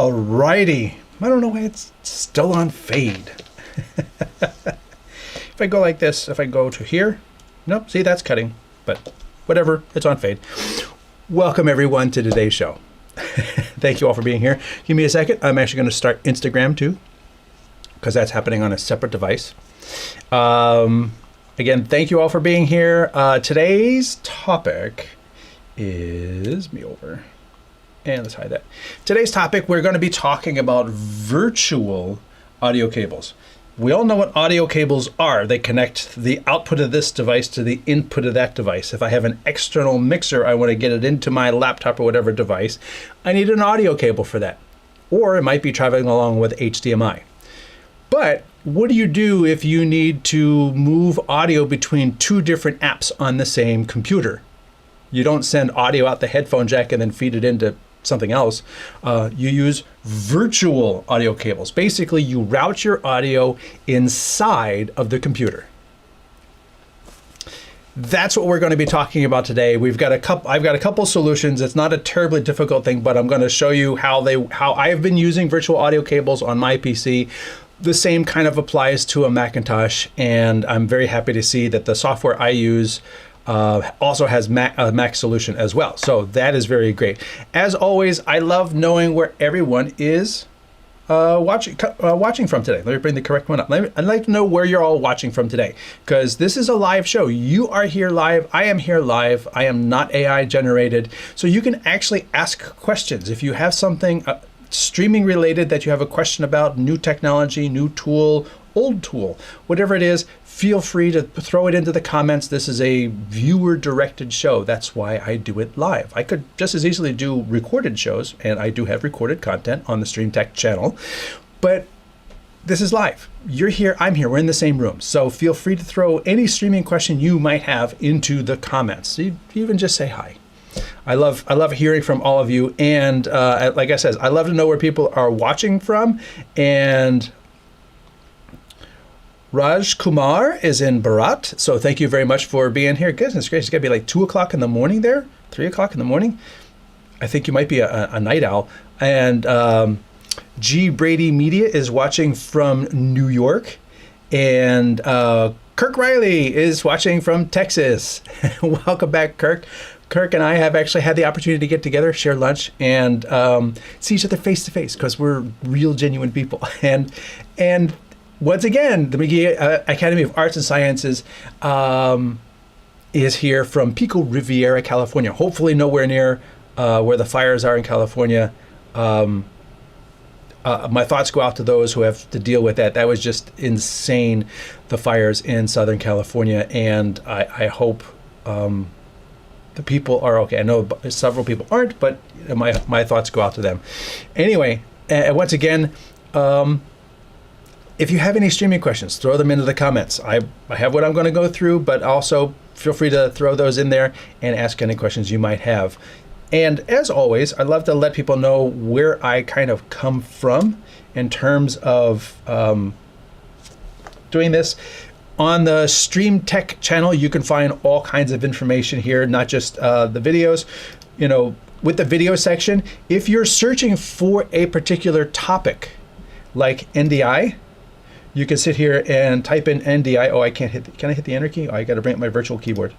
Alrighty. I don't know why it's still on fade. If I go like this, if I go to here, nope, see that's cutting, but whatever, it's on fade. Welcome everyone to today's show. Thank you all for being here. Give me a second. I'm actually going to start Instagram too, because that's happening on a separate device. Again, thank you all for being here. Today's topic is me over. And let's hide that. Today's topic, we're going to be talking about virtual audio cables. We all know what audio cables are. They connect the output of this device to the input of that device. If I have an external mixer, I want to get it into my laptop or whatever device, I need an audio cable for that. Or it might be traveling along with HDMI. But what do you do if you need to move audio between two different apps on the same computer? You don't send audio out the headphone jack and then feed it into something else. You use virtual audio cables. Basically, you route your audio inside of the computer. That's what we're going to be talking about today. I've got a couple solutions. It's not a terribly difficult thing, but I'm going to show you how I have been using virtual audio cables on my PC. The same kind of applies to a Macintosh, and I'm very happy to see that the software I use also has a Mac solution as well. So that is very great. As always, I love knowing where everyone is watching from today. Let me bring the correct one up. I'd like to know where you're all watching from today, because this is a live show. You are here live. I am here live. I am not AI generated. So you can actually ask questions. If you have something streaming related that you have a question about, new technology, new tool, old tool, whatever it is, feel free to throw it into the comments. This is a viewer-directed show. That's why I do it live. I could just as easily do recorded shows, and I do have recorded content on the StreamTek channel, but this is live. You're here, I'm here, we're in the same room. So feel free to throw any streaming question you might have into the comments. You even just say hi. I love hearing from all of you, and like I said, I love to know where people are watching from. And Raj Kumar is in Bharat, so thank you very much for being here. Goodness gracious, it's got to be like 2 o'clock in the morning there, 3 o'clock in the morning. I think you might be a night owl. And G. Brady Media is watching from New York, and Kirk Riley is watching from Texas. Welcome back, Kirk. Kirk and I have actually had the opportunity to get together, share lunch, and see each other face to face, because we're real, genuine people. And once again, the McGee Academy of Arts and Sciences is here from Pico Riviera, California. Hopefully nowhere near where the fires are in California. My thoughts go out to those who have to deal with that. That was just insane, the fires in Southern California, and I hope the people are okay. I know several people aren't, but my thoughts go out to them. Anyway, once again, if you have any streaming questions, throw them into the comments. I have what I'm going to go through, but also feel free to throw those in there and ask any questions you might have. And as always, I love to let people know where I kind of come from in terms of doing this. On the StreamTek channel, you can find all kinds of information here, not just the videos. You know, with the video section, if you're searching for a particular topic, like NDI, you can sit here and type in NDI. Oh, I can't hit. Can I hit the enter key? Oh, I got to bring up my virtual keyboard.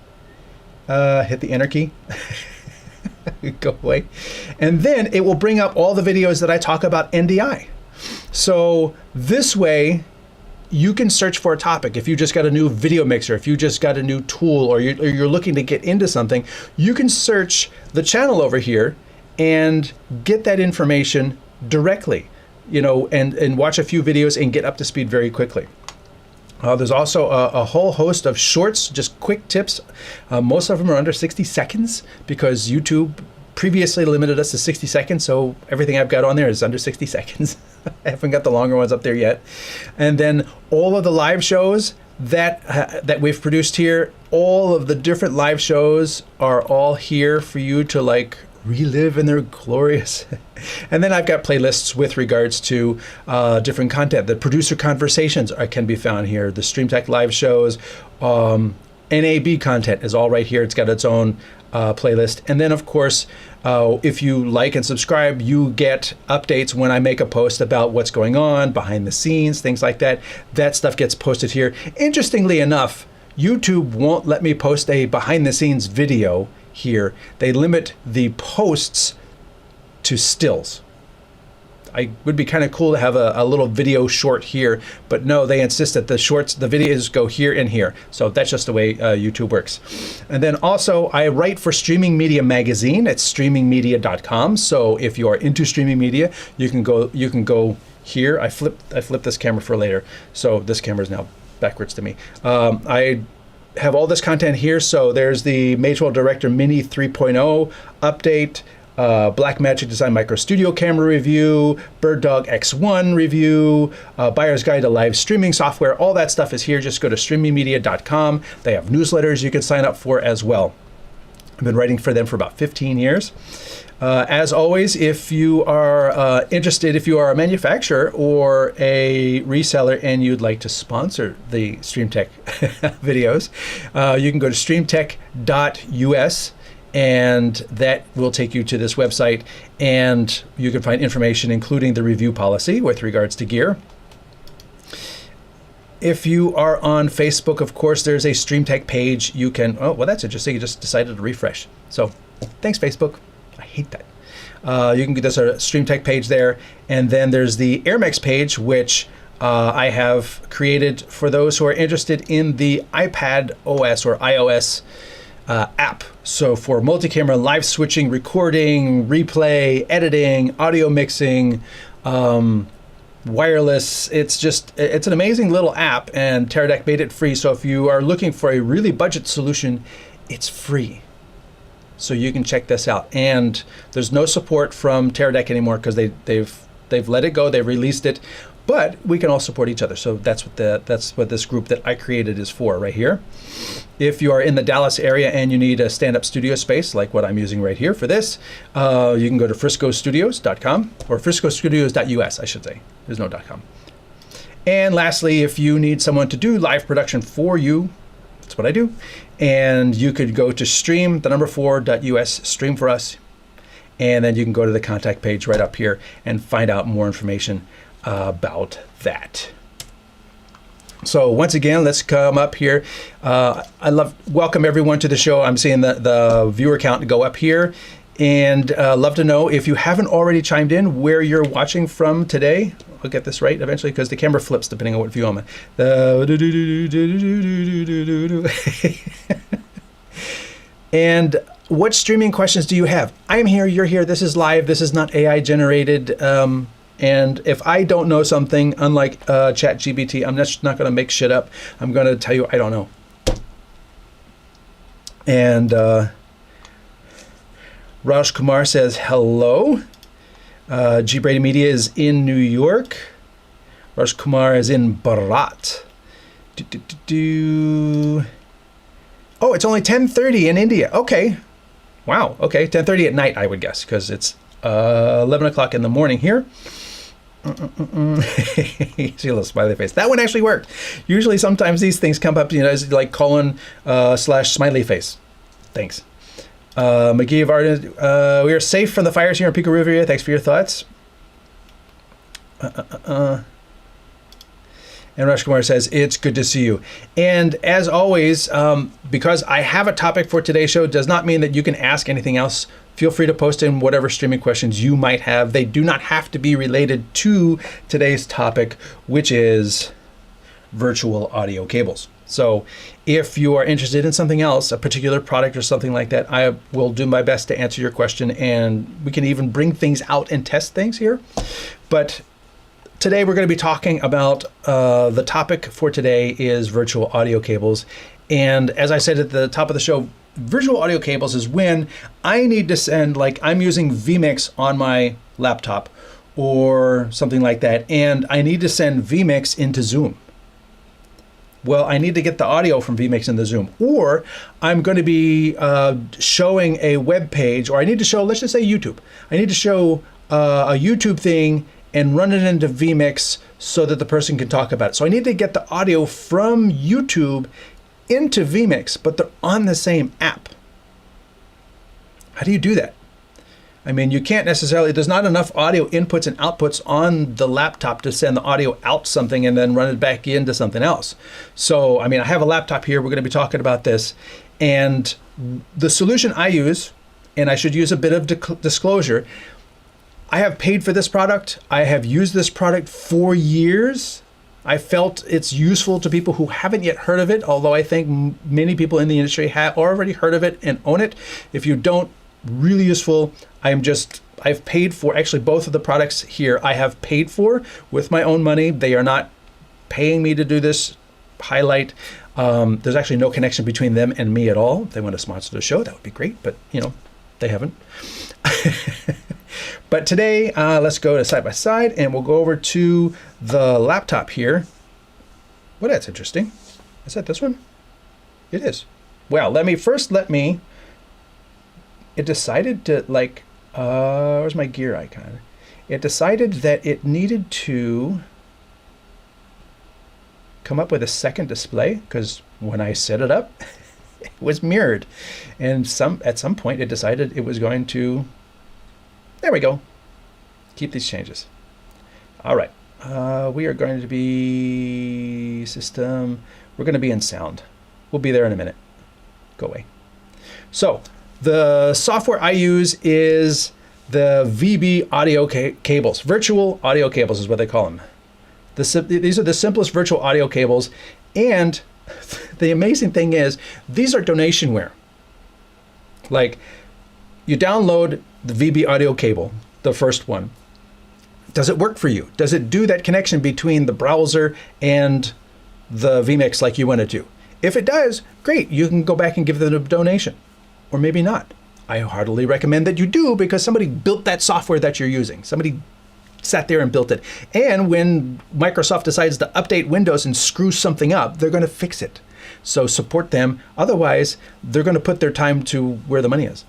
Hit the enter key. Go away. And then it will bring up all the videos that I talk about NDI. So this way, you can search for a topic. If you just got a new video mixer, if you just got a new tool, or you're looking to get into something, you can search the channel over here and get that information directly, you know, and watch a few videos and get up to speed very quickly. There's also a whole host of shorts, just quick tips. Most of them are under 60 seconds because YouTube previously limited us to 60 seconds, so everything I've got on there is under 60 seconds. I haven't got the longer ones up there yet. And then all of the live shows that we've produced here, all of the different live shows are all here for you to like relive in their glorious. And then I've got playlists with regards to different content. The producer conversations can be found here. The StreamTek live shows, NAB content is all right here. It's got its own playlist. And then, of course, if you like and subscribe, you get updates when I make a post about what's going on behind the scenes, things like that. That stuff gets posted here. Interestingly enough, YouTube won't let me post a behind the scenes video here. They limit the posts to stills. I would be kind of cool to have a little video short here, but no, they insist that the videos go here and here. So that's just the way YouTube works. And then also I write for Streaming Media Magazine at streamingmedia.com. So if you are into streaming media, you can go here. I flipped this camera for later. So this camera is now backwards to me. I have all this content here. So there's the Magewell Director Mini 3.0 update, Blackmagic Design Micro Studio Camera review, BirdDog X1 review, Buyer's Guide to Live Streaming Software. All that stuff is here. Just go to streamingmedia.com. They have newsletters you can sign up for as well. I've been writing for them for about 15 years. As always, if you are interested, if you are a manufacturer or a reseller and you'd like to sponsor the StreamTek videos, you can go to streamtek.us. And that will take you to this website, and you can find information including the review policy with regards to gear. If you are on Facebook, of course, there's a StreamTek page. You can, oh, well, that's interesting. You just decided to refresh. So thanks, Facebook. I hate that. You can get this StreamTek page there. And then there's the AirMix page, which I have created for those who are interested in the iPad OS or iOS app. So for multi-camera live switching, recording, replay, editing, audio mixing, wireless, it's an amazing little app, and Teradek made it free. So if you are looking for a really budget solution, it's free. So you can check this out. And there's no support from Teradek anymore because they've let it go, they've released it. But we can all support each other. So that's what this group that I created is for right here. If you are in the Dallas area and you need a stand-up studio space like what I'm using right here for this, you can go to friscostudios.com or friscostudios.us, I should say. There's no .com. And lastly, if you need someone to do live production for you, that's what I do. And you could go to stream4.us, stream for us. And then you can go to the contact page right up here and find out more information about that. So once again, let's come up here. Welcome everyone to the show. I'm seeing the viewer count go up here, and love to know if you haven't already chimed in where you're watching from today. I'll get this right eventually because the camera flips depending on what view I'm in. And what streaming questions do you have? I'm here, you're here, this is live, this is not AI generated. And if I don't know something, unlike ChatGPT, I'm just not going to make shit up. I'm going to tell you I don't know. And Raj Kumar says hello. G Brady Media is in New York. Raj Kumar is in Bharat. Oh, it's only 10:30 in India. Okay. Wow. Okay, 10:30 at night, I would guess, because it's 11 o'clock in the morning here. See a little smiley face. That one actually worked. Usually sometimes these things come up, as like colon / smiley face. Thanks. McGee of Arden, we are safe from the fires here in Pico Rivera. Thanks for your thoughts. And Raj Kumar says, it's good to see you. And as always, because I have a topic for today's show, does not mean that you can ask anything else. Feel free to post in whatever streaming questions you might have. They do not have to be related to today's topic, which is virtual audio cables. So if you are interested in something else, a particular product or something like that, I will do my best to answer your question, and we can even bring things out and test things here. But today we're going to be talking about the topic for today is virtual audio cables. And as I said at the top of the show, virtual audio cables is when I need to send, like I'm using vMix on my laptop or something like that, and I need to send vMix into Zoom. Well, I need to get the audio from vMix into Zoom, or I'm going to be showing a web page, or I need to show, let's just say YouTube. I need to show a YouTube thing and run it into vMix so that the person can talk about it. So I need to get the audio from YouTube into vMix, but they're on the same app. How do you do that? I mean, you can't necessarily, there's not enough audio inputs and outputs on the laptop to send the audio out something and then run it back into something else. So, I mean, I have a laptop here. We're going to be talking about this. And the solution I use, and I should use a bit of disclosure, I have paid for this product. I have used this product for years. I felt it's useful to people who haven't yet heard of it, although I think many people in the industry have already heard of it and own it. If you don't, really useful. I've paid for, actually both of the products here I have paid for with my own money. They are not paying me to do this highlight. There's actually no connection between them and me at all. If they want to sponsor the show, that would be great, but you know, they haven't. But today, let's go to side by side and we'll go over to the laptop here. Well, that's interesting. Is that this one? It is. Well, let me, it decided to like, where's my gear icon? It decided that it needed to come up with a second display because when I set it up, it was mirrored. And at some point it decided it was going to, there we go. Keep these changes. All right, we are going to be system, we're going to be in sound. We'll be there in a minute. Go away. So, the software I use is the VB audio cables. Virtual audio cables is what they call them. These are the simplest virtual audio cables. And the amazing thing is, these are donationware. Like, you download the VB audio cable, the first one. Does it work for you? Does it do that connection between the browser and the vMix like you want to do? If it does, great. You can go back and give them a donation. Or maybe not. I heartily recommend that you do because somebody built that software that you're using. Somebody sat there and built it. And when Microsoft decides to update Windows and screw something up, they're going to fix it. So support them. Otherwise, they're going to put their time to where the money is.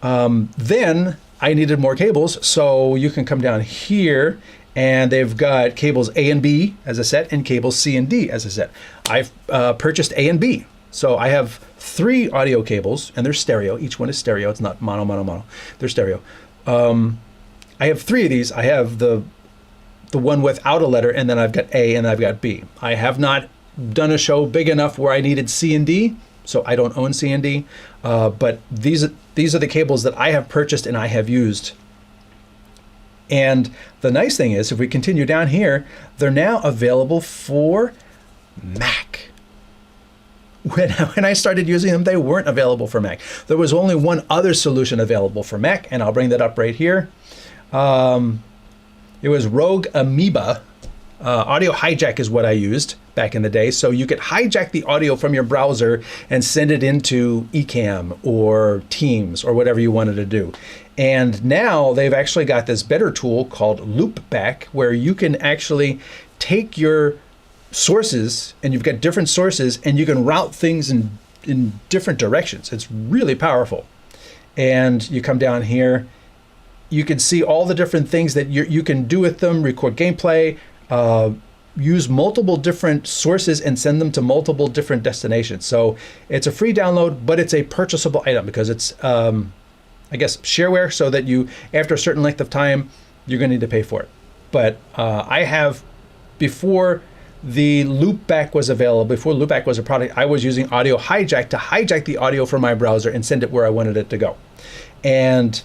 Then I needed more cables. So you can come down here and they've got cables A and B as a set and cables C and D as a set. I've purchased A and B. So I have 3 audio cables, and they're stereo. Each one is stereo. It's not mono, mono, mono. They're stereo. I have 3 of these. I have the one without a letter, and then I've got A, and I've got B. I have not done a show big enough where I needed C and D, so I don't own C and D. But these are the cables that I have purchased and I have used. And the nice thing is, if we continue down here, they're now available for Mac. When I started using them, they weren't available for Mac. There was only one other solution available for Mac, and I'll bring that up right here. It was Rogue Amoeba. Audio hijack is what I used back in the day. So you could hijack the audio from your browser and send it into Ecamm or Teams or whatever you wanted to do. And now they've actually got this better tool called Loopback, where you can actually take your sources, and you've got different sources, and you can route things in different directions. It's really powerful. And you come down here, you can see all the different things that you can do with them, record gameplay, use multiple different sources and send them to multiple different destinations. So it's a free download, but it's a purchasable item because it's, I guess, shareware, so that you, after a certain length of time, you're going to need to pay for it. But I have, before the Loopback was available, before Loopback was a product, I was using Audio Hijack to hijack the audio from my browser and send it where I wanted it to go. And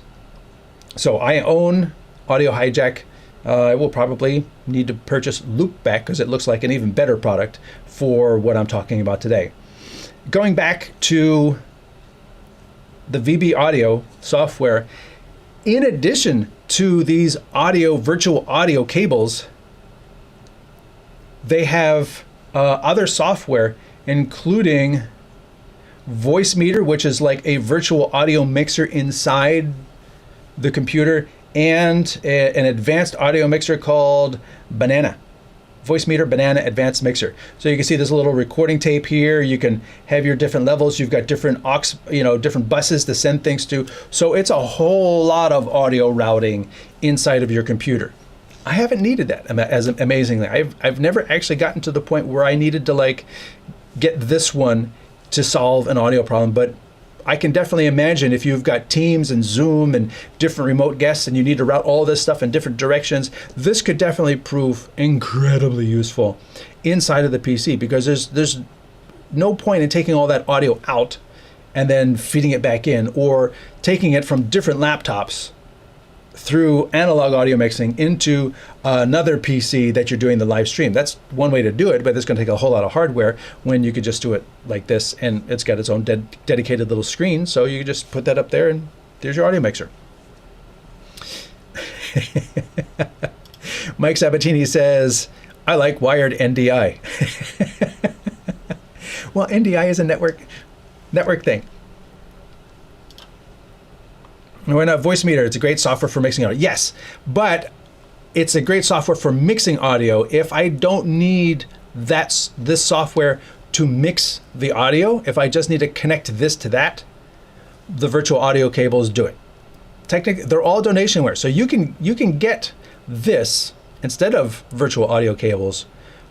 so I own Audio Hijack. I will probably need to purchase Loopback because it looks like an even better product for what I'm talking about today. Going back to the VB Audio software, in addition to these virtual audio cables, they have other software, including Voicemeeter, which is like a virtual audio mixer inside the computer, and an advanced audio mixer called Banana. Voicemeeter Banana Advanced Mixer. So you can see there's a little recording tape here. You can have your different levels. You've got different different buses to send things to. So it's a whole lot of audio routing inside of your computer. I haven't needed that, as amazingly. I've never actually gotten to the point where I needed to like get this one to solve an audio problem, but I can definitely imagine if you've got Teams and Zoom and different remote guests and you need to route all this stuff in different directions, this could definitely prove incredibly useful inside of the PC, because there's no point in taking all that audio out and then feeding it back in, or taking it from different laptops through analog audio mixing into another PC that you're doing the live stream. That's one way to do it, but it's going to take a whole lot of hardware when you could just do it like this, and it's got its own dedicated little screen, so you just put that up there and there's your audio mixer. Mike Sabatini says, I like wired NDI. Well, NDI is a network thing. We're not Voice Meter. It's a great software for mixing audio. Yes, but it's a great software for mixing audio. If I don't need this software to mix the audio, if I just need to connect this to that, the virtual audio cables do it. Technically, they're all donationware, so you can get this instead of virtual audio cables.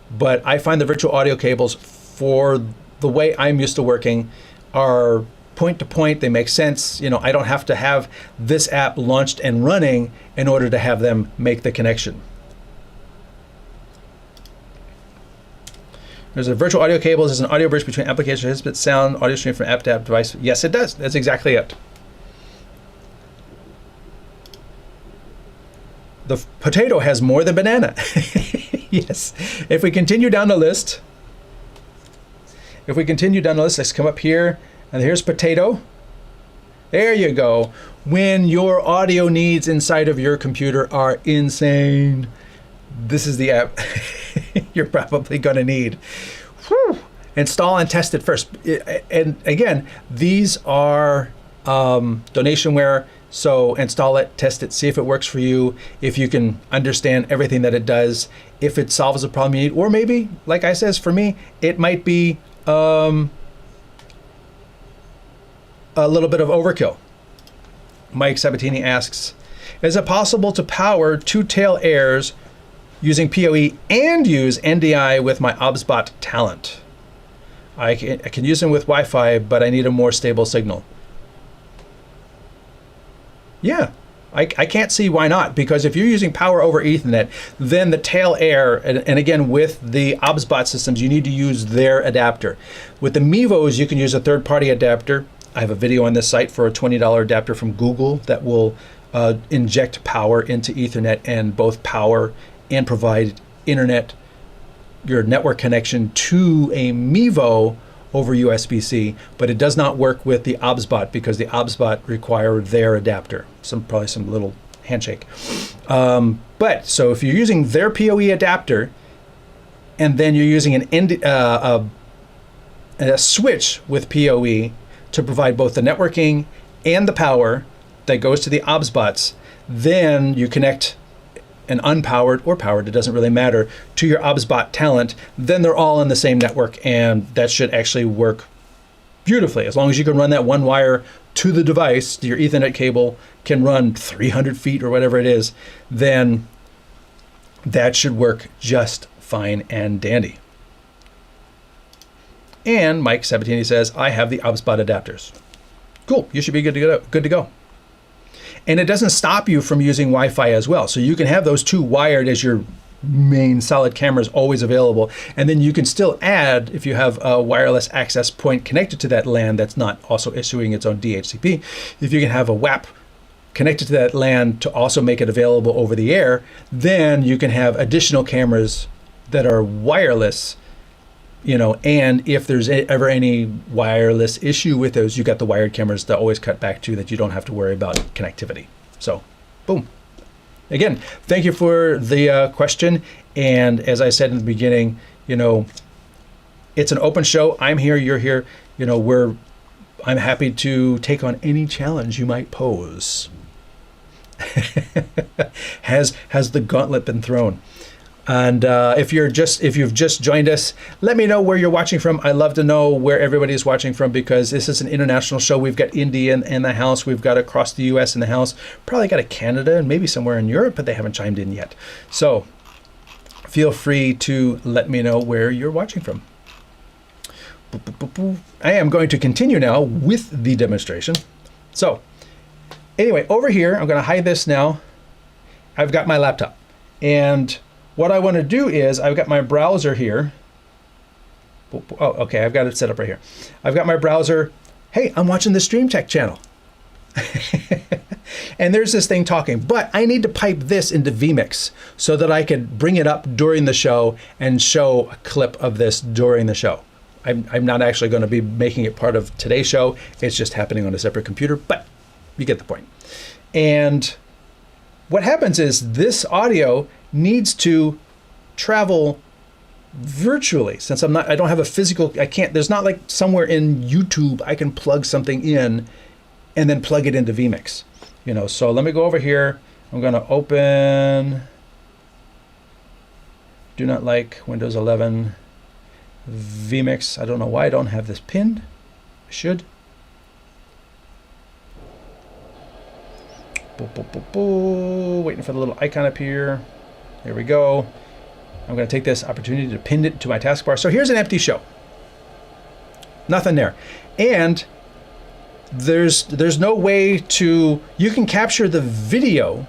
But I find the virtual audio cables, for the way I'm used to working, are point to point. They make sense. You know, I don't have to have this app launched and running in order to have them make the connection. There's a virtual audio cables is an audio bridge between application transmit sound, audio stream from app to app device. Yes, it does. That's exactly it. The potato has more than banana. Yes. If we continue down the list, let's come up here. And here's potato. There you go. When your audio needs inside of your computer are insane, this is the app you're probably going to need. Whew. Install and test it first. And again, these are donationware. So install it, test it, see if it works for you, if you can understand everything that it does, if it solves a problem you need, or maybe, like I says, for me, it might be a little bit of overkill. Mike Sabatini asks, is it possible to power two tail airs using PoE and use NDI with my OBSBot talent? I can use them with Wi-Fi, but I need a more stable signal. Yeah, I can't see why not, because if you're using power over Ethernet, then the tail air, and again, with the OBSBot systems, you need to use their adapter. With the Mevos, you can use a third-party adapter. I have a video on this site for a $20 adapter from Google that will inject power into Ethernet and both power and provide internet, your network connection to a Mevo over USB-C, but it does not work with the OBSBot because the OBSBot require their adapter. Probably some little handshake. But so if you're using their PoE adapter and then you're using a switch with PoE to provide both the networking and the power that goes to the OBSBots, then you connect an unpowered or powered, it doesn't really matter, to your OBSBot talent, then they're all in the same network, and that should actually work beautifully. As long as you can run that one wire to the device, your Ethernet cable can run 300 feet or whatever it is, then that should work just fine and dandy. And Mike Sabatini says, I have the OBSBot adapters. Cool, you should be good to go. And it doesn't stop you from using Wi-Fi as well. So you can have those two wired as your main solid cameras always available. And then you can still add, if you have a wireless access point connected to that LAN that's not also issuing its own DHCP, if you can have a WAP connected to that LAN to also make it available over the air, then you can have additional cameras that are wireless, you know, and if there's ever any wireless issue with those, you got the wired cameras to always cut back to that you don't have to worry about connectivity. So, boom. Again, thank you for the question. And as I said in the beginning, you know, it's an open show. I'm here, you're here. You know, I'm happy to take on any challenge you might pose. Has the gauntlet been thrown? And if you've just joined us, let me know where you're watching from. I love to know where everybody is watching from, because this is an international show. We've got India in the house. We've got across the U.S. in the house. Probably got a Canada and maybe somewhere in Europe, but they haven't chimed in yet. So feel free to let me know where you're watching from. I am going to continue now with the demonstration. So anyway, over here, I'm going to hide this now. I've got my laptop. And what I want to do is I've got my browser here. Oh, okay, I've got it set up right here. I've got my browser. Hey, I'm watching the StreamTek channel. And there's this thing talking, but I need to pipe this into vMix so that I can bring it up during the show and show a clip of this during the show. I'm not actually going to be making it part of today's show. It's just happening on a separate computer, but you get the point. And what happens is this audio needs to travel virtually, since I don't have a physical, there's not like somewhere in YouTube I can plug something in and then plug it into vMix. So let me go over here. I'm going to open do not like Windows 11 vMix. I don't know why I don't have this pinned. I should. Waiting for the little icon up here. There we go. I'm going to take this opportunity to pin it to my taskbar. So here's an empty show. Nothing there. And there's no way to, you can capture the video,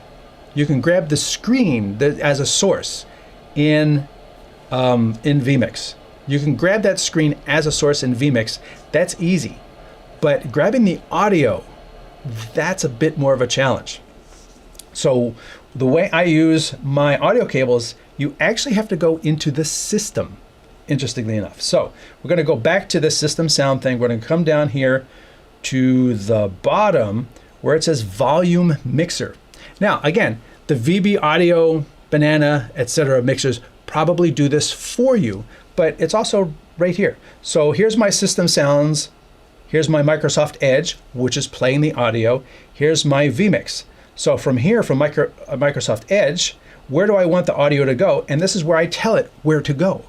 you can grab the screen as a source in vMix. You can grab that screen as a source in vMix. That's easy. But grabbing the audio, that's a bit more of a challenge. So the way I use my audio cables, you actually have to go into the system, interestingly enough. So we're going to go back to the system sound thing. We're going to come down here to the bottom where it says volume mixer. Now, again, the VB Audio, Banana, etc. mixers probably do this for you, but it's also right here. So here's my system sounds. Here's my Microsoft Edge, which is playing the audio. Here's my vMix. So from here, from Microsoft Edge, where do I want the audio to go? And this is where I tell it where to go.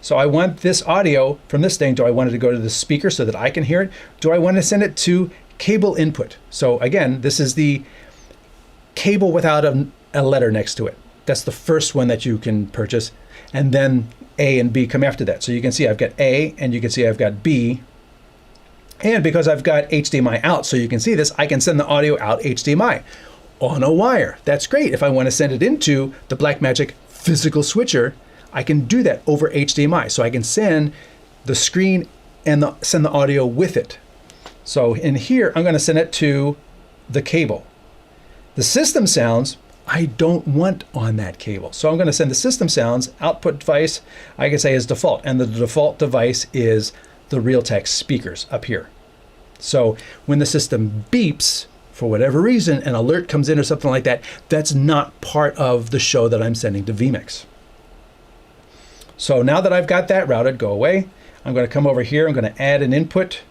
So I want this audio from this thing. Do I want it to go to the speaker so that I can hear it? Do I want to send it to cable input? So again, this is the cable without a letter next to it. That's the first one that you can purchase. And then A and B come after that. So you can see I've got A and you can see I've got B. And because I've got HDMI out, so you can see this, I can send the audio out HDMI on a wire. That's great. If I want to send it into the Blackmagic physical switcher, I can do that over HDMI. So I can send the screen and send the audio with it. So in here, I'm going to send it to the cable. The system sounds, I don't want on that cable. So I'm going to send the system sounds output device, I can say is default. And the default device is the Realtek speakers up here. So when the system beeps, for whatever reason, an alert comes in or something like that, that's not part of the show that I'm sending to vMix. So now that I've got that routed, go away. I'm going to come over here. I'm going to add an input.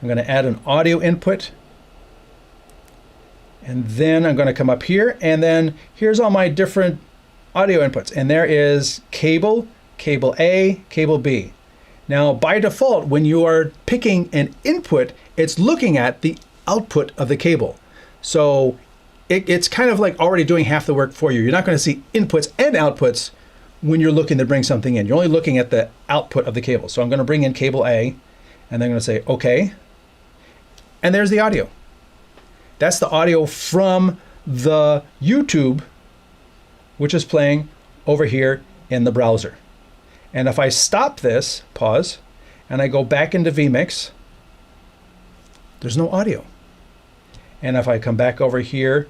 I'm going to add an audio input. And then I'm going to come up here. And then here's all my different audio inputs. And there is cable, cable A, cable B. Now, by default, when you are picking an input, it's looking at the output of the cable. So it's kind of like already doing half the work for you. You're not going to see inputs and outputs when you're looking to bring something in. You're only looking at the output of the cable. So I'm going to bring in cable A, and then I'm going to say, OK. And there's the audio. That's the audio from the YouTube, which is playing over here in the browser. And if I stop this, pause, and I go back into vMix, there's no audio. And if I come back over here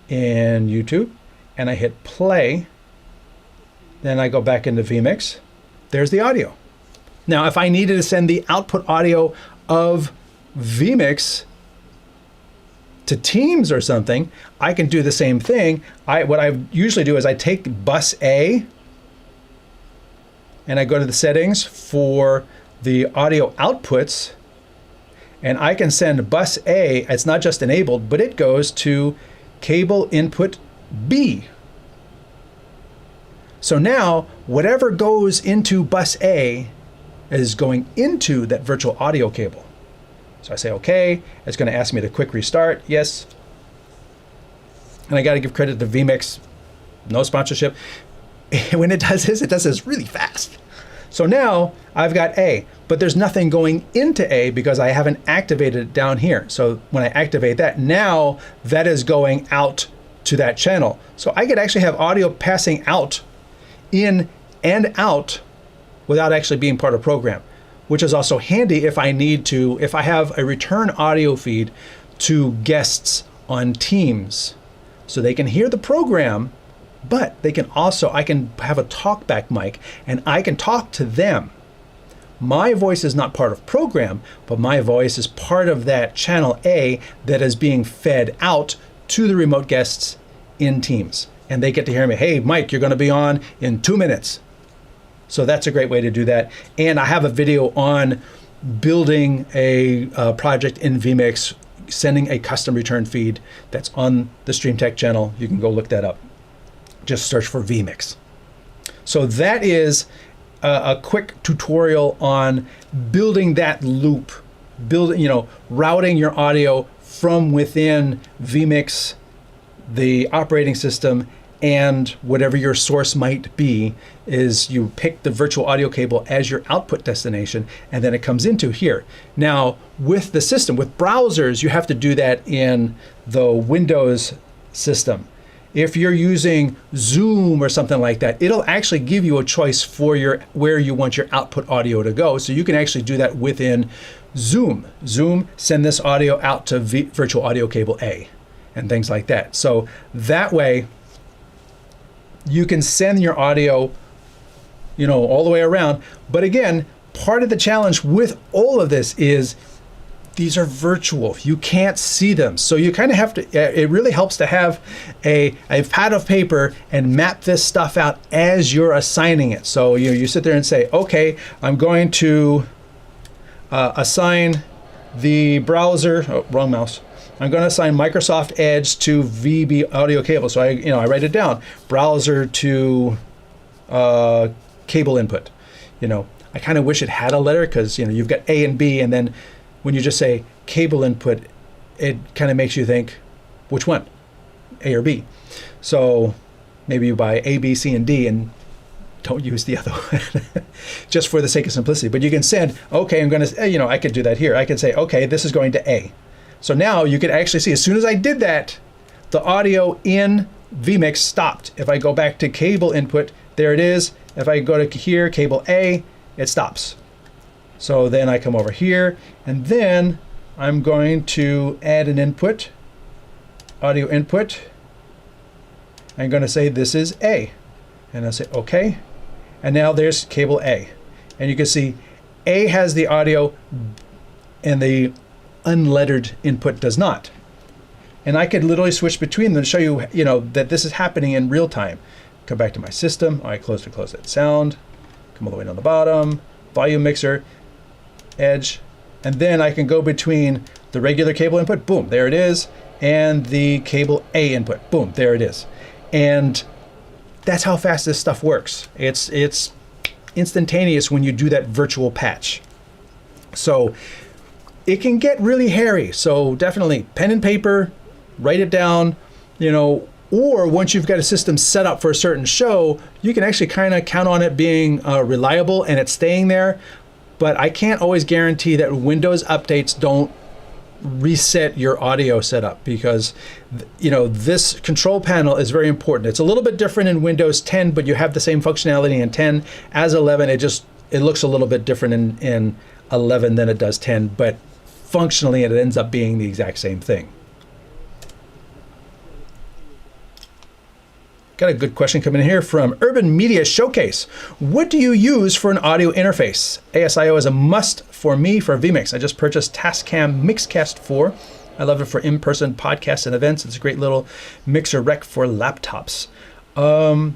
in YouTube and I hit play, then I go back into vMix, there's the audio. Now, if I needed to send the output audio of vMix to Teams or something, I can do the same thing. What I usually do is I take bus A and I go to the settings for the audio outputs, and I can send bus A, it's not just enabled, but it goes to cable input B. So now, whatever goes into bus A is going into that virtual audio cable. So I say, okay, it's going to ask me to quick restart. Yes. And I got to give credit to vMix, no sponsorship. When it does this really fast. So now I've got A, but there's nothing going into A because I haven't activated it down here. So when I activate that, now that is going out to that channel. So I could actually have audio passing out, in and out, without actually being part of the program, which is also handy if I need to, if I have a return audio feed to guests on Teams, so they can hear the program, but they can also, I can have a talkback mic and I can talk to them. My voice is not part of program, but my voice is part of that channel A that is being fed out to the remote guests in Teams. And they get to hear me, hey, Mike, you're going to be on in 2 minutes. So that's a great way to do that. And I have a video on building a project in vMix, sending a custom return feed that's on the StreamTek channel. You can go look that up. Just search for vMix. So that is a quick tutorial on building that loop, routing your audio from within vMix, the operating system, and whatever your source might be. Is you pick the virtual audio cable as your output destination, and then it comes into here. Now, with the system, with browsers, you have to do that in the Windows system. If you're using Zoom or something like that, it'll actually give you a choice for where you want your output audio to go. So you can actually do that within Zoom. Zoom, send this audio out to virtual audio cable A, and things like that. So that way, you can send your audio, all the way around. But again, part of the challenge with all of this is these are virtual. You can't see them. So you kind of have to, it really helps to have a pad of paper and map this stuff out as you're assigning it. So you sit there and say, okay, I'm going to assign the browser, oh, wrong mouse. I'm going to assign Microsoft Edge to VB audio cable. So I write it down, browser to cable input. I kind of wish it had a letter, because you've got A and B, and then when you just say cable input, it kind of makes you think, which one, A or B? So maybe you buy A, B, C, and D, and don't use the other one, just for the sake of simplicity. But you can send, okay, I'm going to, I could do that here. I can say, okay, this is going to A. So now you can actually see, as soon as I did that, the audio in vMix stopped. If I go back to cable input, there it is. If I go to here, cable A, it stops. So then I come over here, and then I'm going to add an input, audio input. I'm going to say this is A, and I'll say okay. And now there's cable A. And you can see A has the audio and the unlettered input does not. And I could literally switch between them to show you, that this is happening in real time. Come back to my system. All right, close that sound. Come all the way down the bottom. Volume mixer, Edge. And then I can go between the regular cable input, boom, there it is, and the cable A input, boom, there it is. And that's how fast this stuff works. It's instantaneous when you do that virtual patch. So it can get really hairy. So definitely pen and paper, write it down, or once you've got a system set up for a certain show, you can actually kind of count on it being reliable and it's staying there. But I can't always guarantee that Windows updates don't reset your audio setup, because this control panel is very important. It's a little bit different in Windows 10, but you have the same functionality in 10 as 11. It looks a little bit different in 11 than it does 10, but functionally it ends up being the exact same thing. Got a good question coming in here from Urban Media Showcase. What do you use for an audio interface? ASIO is a must for me for vMix. I just purchased Tascam Mixcast 4. I love it for in-person podcasts and events. It's a great little mixer rec for laptops.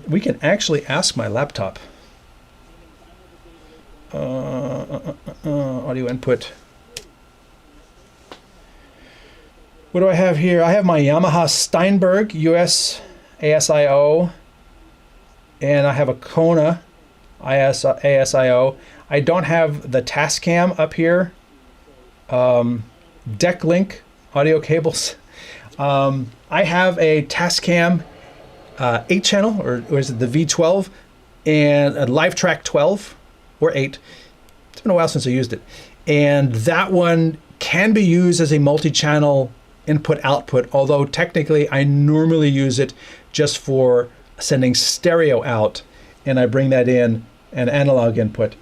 We can actually ask my laptop. Audio input. What do I have here? I have my Yamaha Steinberg US ASIO, and I have a Kona ASIO. I don't have the Tascam up here. Decklink audio cables. I have a Tascam 8 channel, or is it the V12, and a LiveTrack 12 or 8, been a while since I used it. And that one can be used as a multi-channel input-output, although technically I normally use it just for sending stereo out, and I bring that in an analog input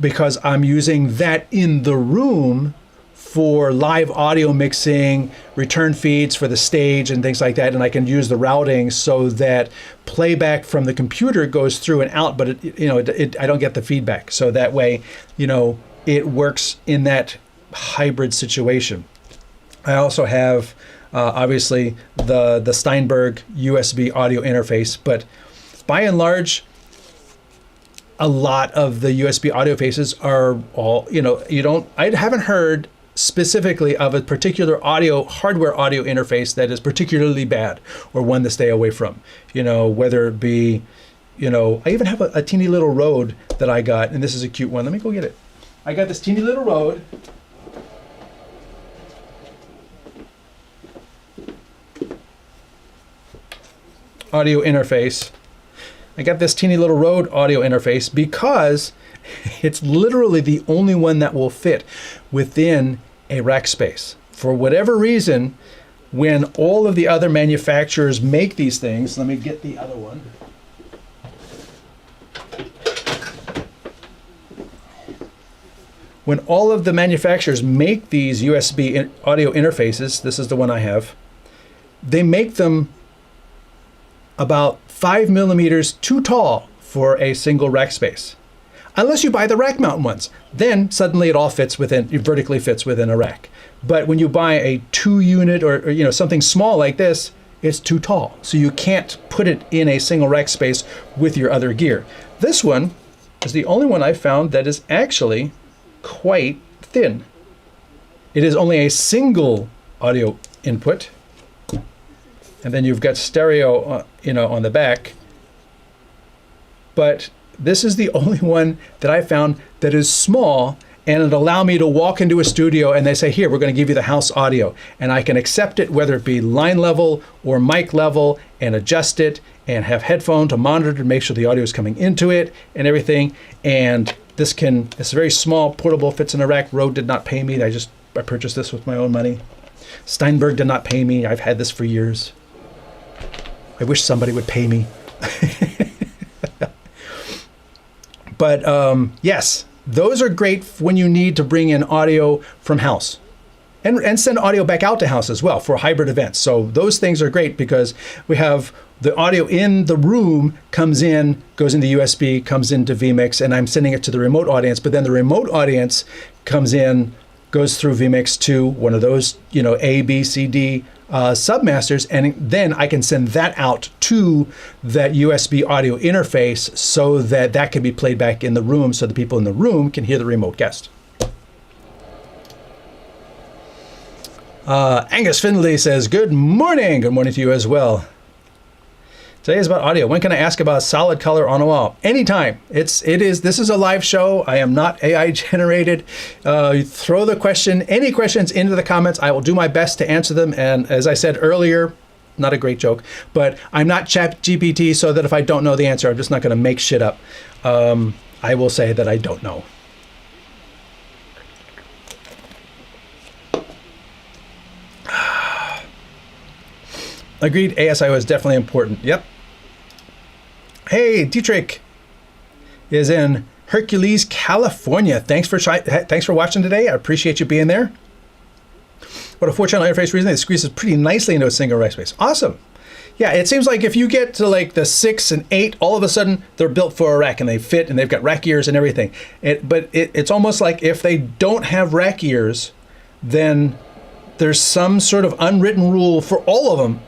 because I'm using that in the room for live audio mixing, return feeds for the stage and things like that, and I can use the routing so that playback from the computer goes through and out, but I don't get the feedback. So that way, it works in that hybrid situation. I also have obviously the Steinberg USB audio interface, but by and large, a lot of the USB audio faces are all, I haven't heard specifically of a particular hardware audio interface that is particularly bad or one to stay away from, whether it be, I even have a teeny little Rode that I got, and this is a cute one. Let me go get it. I got this teeny little Rode. Audio interface. I got this teeny little Rode audio interface because it's literally the only one that will fit within a rack space. For whatever reason, when all of the other manufacturers make these things, let me get the other one. When all of the manufacturers make these USB audio interfaces, this is the one I have, they make them about 5 millimeters too tall for a single rack space. Unless you buy the rack mount ones, then suddenly it all vertically fits within a rack. But when you buy a 2-unit or something small like this, it's too tall. So you can't put it in a single rack space with your other gear. This one is the only one I've found that is actually quite thin. It is only a single audio input, and then you've got stereo, on the back. But this is the only one that I found that is small, and it allow me to walk into a studio and they say, here, we're going to give you the house audio, and I can accept it, whether it be line level or mic level, and adjust it and have headphone to monitor to make sure the audio is coming into it and everything. And it's very small, portable, fits in a rack. Rode did not pay me. I purchased this with my own money. Steinberg did not pay me. I've had this for years. I wish somebody would pay me. But yes, those are great when you need to bring in audio from house and send audio back out to house as well for hybrid events. So those things are great because we have the audio in the room goes into USB, comes into vMix, and I'm sending it to the remote audience. But then the remote audience comes in, goes through vMix to one of those, A, B, C, D submasters, and then I can send that out to that USB audio interface so that can be played back in the room so the people in the room can hear the remote guest. Angus Findlay says, good morning. Good morning to you as well. Today is about audio. When can I ask about solid color on a wall? Anytime. This is a live show. I am not AI generated. Throw any questions into the comments. I will do my best to answer them. And as I said earlier, not a great joke, but I'm not ChatGPT, so that if I don't know the answer, I'm just not going to make shit up. I will say that I don't know. Agreed. ASIO is definitely important. Yep. Hey, Dietrich is in Hercules, California. Thanks for watching today. I appreciate you being there. What a 4-channel interface recently, it squeezes pretty nicely into a single rack space. Awesome. Yeah, it seems like if you get to like the 6 and 8, all of a sudden they're built for a rack and they fit and they've got rack ears and everything. But it's almost like if they don't have rack ears, then there's some sort of unwritten rule for all of them.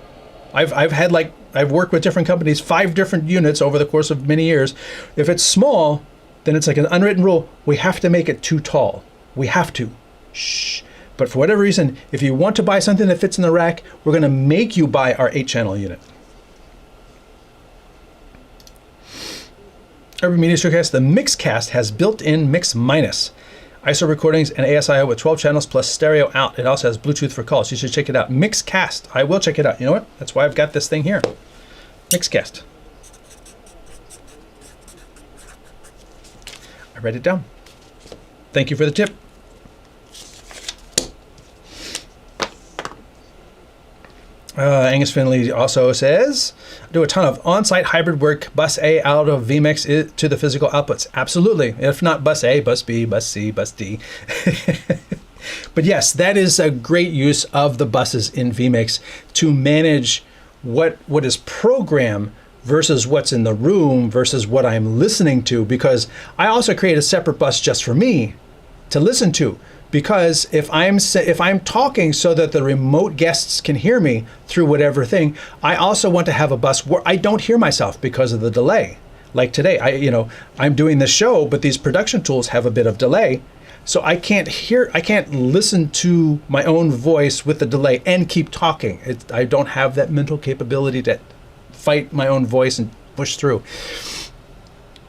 I've worked with different companies, 5 different units over the course of many years. If it's small, then it's like an unwritten rule. We have to make it too tall. We have to. Shh. But for whatever reason, if you want to buy something that fits in the rack, we're going to make you buy our 8-channel unit. Urban Media Showcast, the Mixcast has built-in Mix Minus. ISO recordings and ASIO with 12 channels plus stereo out. It also has Bluetooth for calls. You should check it out. Mixcast. I will check it out. You know what? That's why I've got this thing here. Mixcast. I read it down. Thank you for the tip. Angus Finley also says, do a ton of on-site hybrid work, bus A out of vMix to the physical outputs. Absolutely. If not bus A, bus B, bus C, bus D. But yes, that is a great use of the buses in vMix to manage what is programmed versus what's in the room versus what I'm listening to, because I also create a separate bus just for me to listen to. Because if I'm talking so that the remote guests can hear me through whatever thing, I also want to have a bus where I don't hear myself because of the delay. Like today, I'm doing this show, but these production tools have a bit of delay, so I can't listen to my own voice with the delay and keep talking. I don't have that mental capability to fight my own voice and push through.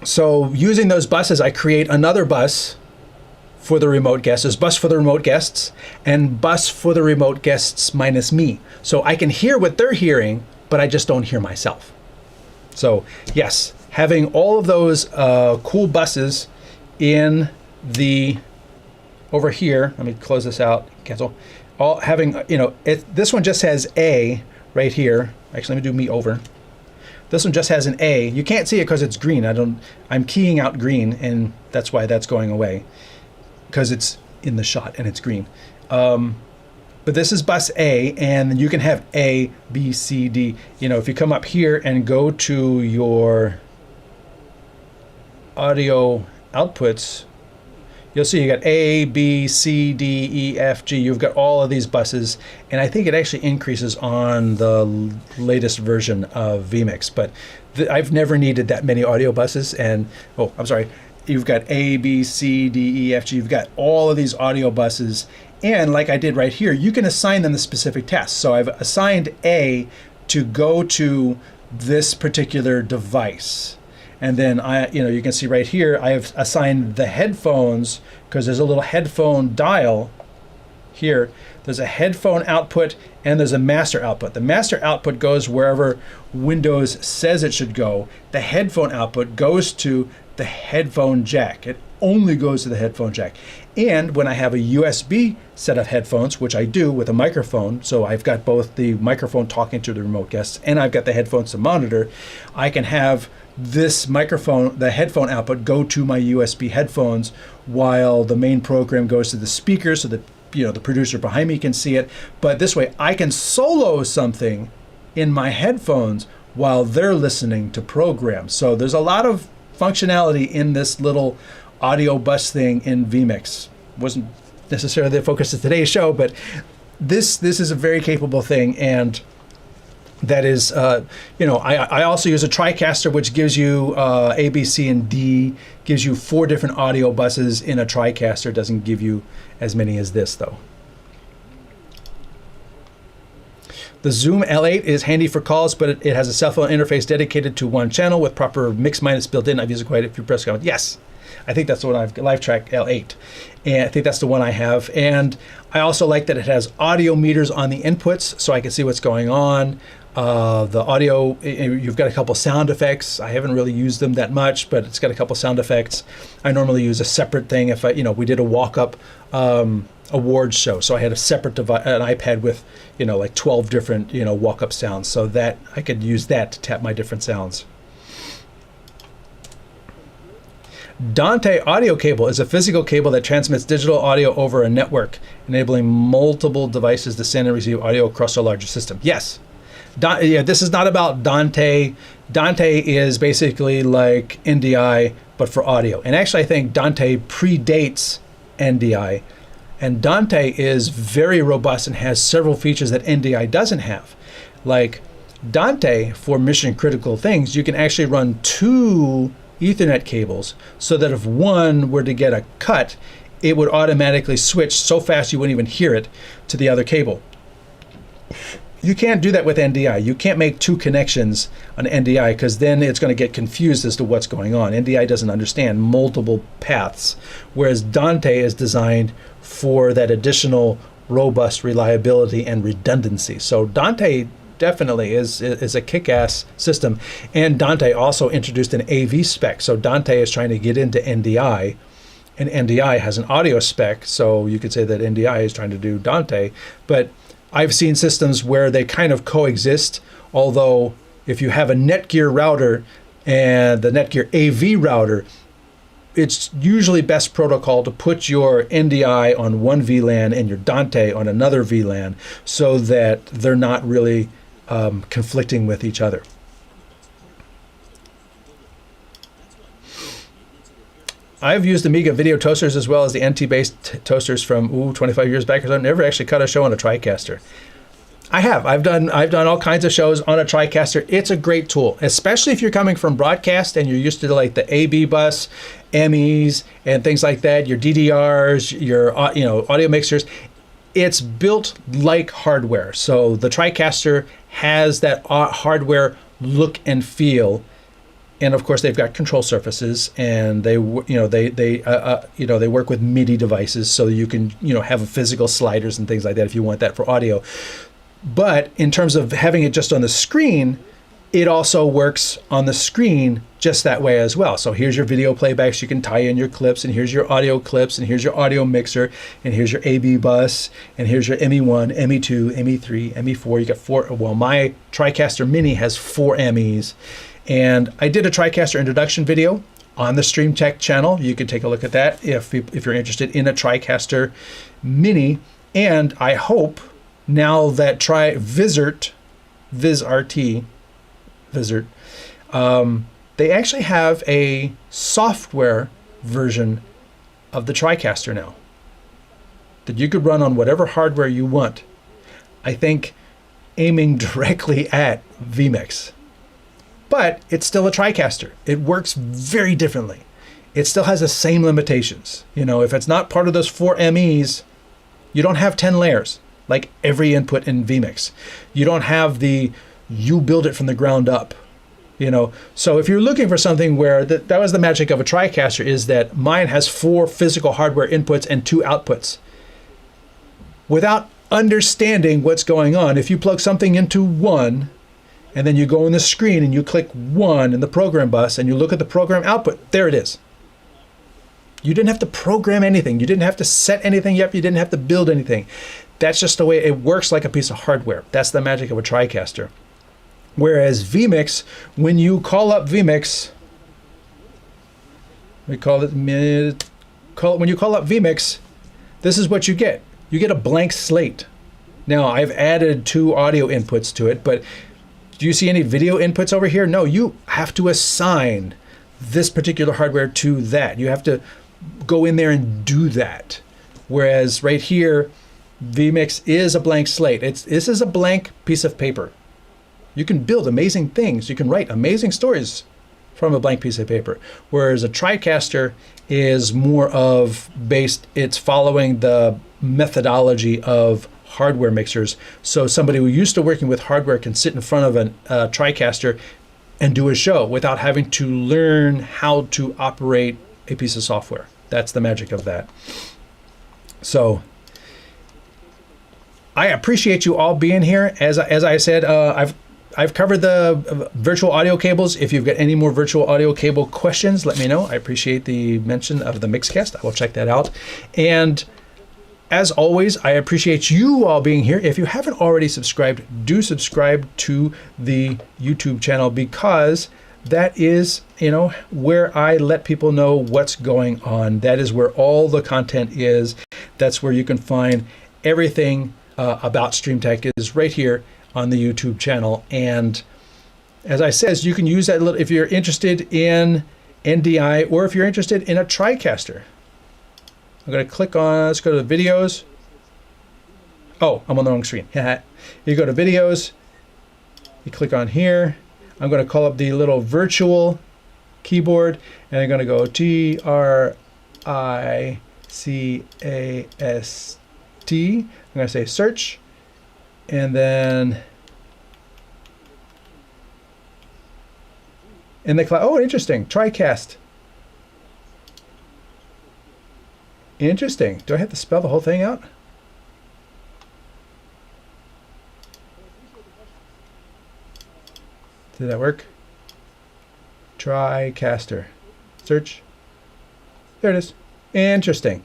So using those buses, I create another bus for the remote guests. There's bus for the remote guests and bus for the remote guests minus me. So I can hear what they're hearing, but I just don't hear myself. So yes, having all of those cool buses in the, over here, let me close this out, cancel. This one just has A right here. Actually, let me do me over. This one just has an A. You can't see it because it's green. I'm keying out green, and that's why that's going away, because it's in the shot and it's green. But this is bus A, and you can have A, B, C, D. If you come up here and go to your audio outputs, you'll see you got A, B, C, D, E, F, G. You've got all of these buses, and I think it actually increases on the latest version of vMix, but I've never needed that many audio buses. And, oh, I'm sorry. You've got A, B, C, D, E, F, G. You've got all of these audio buses. And like I did right here, you can assign them the specific tasks. So I've assigned A to go to this particular device. And then you can see right here, I have assigned the headphones, because there's a little headphone dial here. There's a headphone output and there's a master output. The master output goes wherever Windows says it should go. The headphone output goes to the headphone jack. It only goes to the headphone jack. And when I have a USB set of headphones, which I do with a microphone, so I've got both the microphone talking to the remote guests and I've got the headphones to monitor, I can have this microphone, the headphone output, go to my USB headphones while the main program goes to the speaker so that the producer behind me can see it. But this way I can solo something in my headphones while they're listening to programs. So there's a lot of functionality in this little audio bus thing in vMix. Wasn't necessarily the focus of today's show, but this is a very capable thing. And that is, I also use a TriCaster, which gives you A, B, C, and D, gives you 4 different audio buses in a TriCaster. Doesn't give you as many as this, though. The Zoom L8 is handy for calls, but it has a cell phone interface dedicated to one channel with proper mix minus built in. I've used it quite a few press comments. Yes, I think that's the one I've got, LiveTrack L8. And I think that's the one I have. And I also like that it has audio meters on the inputs so I can see what's going on. The audio, you've got a couple sound effects. I haven't really used them that much, but it's got a couple sound effects. I normally use a separate thing if we did a walk-up awards show, so I had a separate device, an iPad with like 12 different walk-up sounds, so that I could use that to tap my different sounds. Dante audio cable is a physical cable that transmits digital audio over a network, enabling multiple devices to send and receive audio across a larger system. Yes. This is not about Dante. Dante is basically like NDI, but for audio. And actually, I think Dante predates NDI. And Dante is very robust and has several features that NDI doesn't have. Like Dante, for mission critical things, you can actually run 2 Ethernet cables so that if one were to get a cut, it would automatically switch so fast you wouldn't even hear it to the other cable. You can't do that with NDI. You can't make 2 connections on NDI because then it's going to get confused as to what's going on. NDI doesn't understand multiple paths, whereas Dante is designed for that additional robust reliability and redundancy. So Dante definitely is a kick-ass system. And Dante also introduced an AV spec. So Dante is trying to get into NDI and NDI has an audio spec, so you could say that NDI is trying to do Dante. But I've seen systems where they kind of coexist, although if you have a Netgear router and the Netgear AV router, it's usually best protocol to put your NDI on one VLAN and your Dante on another VLAN so that they're not really conflicting with each other. I've used Amiga video toasters as well as the NT-based toasters from 25 years back, because I've never actually cut a show on a TriCaster. I have. I've done all kinds of shows on a TriCaster. It's a great tool, especially if you're coming from broadcast and you're used to like the AB bus, MEs, and things like that. Your DDRs, your audio mixers. It's built like hardware. So the TriCaster has that hardware look and feel. And of course, they've got control surfaces, and they work with MIDI devices, so you can have physical sliders and things like that if you want that for audio. But in terms of having it just on the screen, it also works on the screen just that way as well. So here's your video playbacks. You can tie in your clips, and here's your audio clips, and here's your audio mixer, and here's your AB bus, and here's your ME1, ME2, ME3, ME4. You got 4. Well, my TriCaster Mini has 4 MEs. And I did a TriCaster introduction video on the StreamTek channel. You can take a look at that if you're interested in a TriCaster Mini. And I hope now that Vizrt, they actually have a software version of the TriCaster now that you could run on whatever hardware you want. I think aiming directly at vMix. But it's still a TriCaster. It works very differently. It still has the same limitations. If it's not part of those 4 MEs, you don't have 10 layers like every input in vMix. You don't have you build it from the ground up. So if you're looking for something where that was the magic of a TriCaster, is that mine has 4 physical hardware inputs and 2 outputs. Without understanding what's going on, if you plug something into one, and then you go on the screen and you click 1 in the program bus and you look at the program output, there it is. You didn't have to program anything. You didn't have to set anything up. You didn't have to build anything. That's just the way it works, like a piece of hardware. That's the magic of a TriCaster. Whereas vMix, when you call up vMix, when you call up vMix, this is what you get. You get a blank slate. Now, I've added 2 audio inputs to it, but do you see any video inputs over here? No, you have to assign this particular hardware to that. You have to go in there and do that. Whereas right here, vMix is a blank slate. This is a blank piece of paper. You can build amazing things. You can write amazing stories from a blank piece of paper. Whereas a TriCaster is more of it's following the methodology of hardware mixers. So somebody who used to working with hardware can sit in front of a TriCaster and do a show without having to learn how to operate a piece of software. That's the magic of that. So I appreciate you all being here. As I said, I've covered the virtual audio cables. If you've got any more virtual audio cable questions, let me know. I appreciate the mention of the Mixcast. I will check that out. And as always, I appreciate you all being here. If you haven't already subscribed, do subscribe to the YouTube channel, because that is, where I let people know what's going on. That is where all the content is. That's where you can find everything about StreamTek is right here on the YouTube channel. And as I said, you can use that if you're interested in NDI or if you're interested in a TriCaster. I'm going to click on, let's go to the videos. Oh, I'm on the wrong screen. You go to videos, you click on here. I'm going to call up the little virtual keyboard, and I'm going to go TRICAST. I'm going to say search, and then in the cloud. Oh, interesting. TriCast. Interesting. Do I have to spell the whole thing out? Did that work? TriCaster. Search. There it is. Interesting.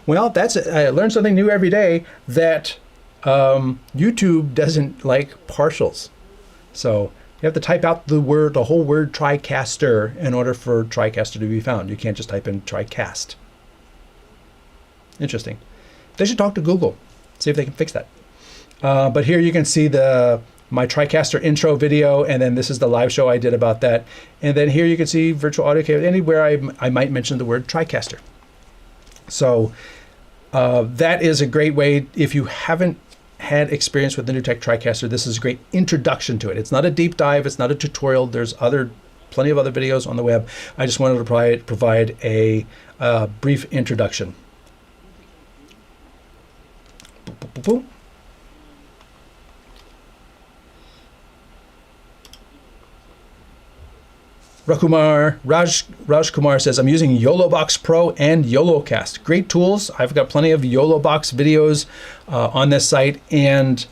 Well, I learn something new every day, that YouTube doesn't like partials. So you have to type out the whole word TriCaster in order for TriCaster to be found. You can't just type in TriCast. Interesting. They should talk to Google, see if they can fix that. But here you can see my TriCaster intro video, and then this is the live show I did about that. And then here you can see virtual audio cable, anywhere I might mention the word TriCaster. So that is a great way. If you haven't had experience with the NewTek TriCaster, this is a great introduction to it. It's not a deep dive, it's not a tutorial. There's plenty of other videos on the web. I just wanted to provide a brief introduction. Boom. Raj Kumar says, I'm using YoloBox Pro and YoloCast. Great tools. I've got plenty of YoloBox videos on this site, and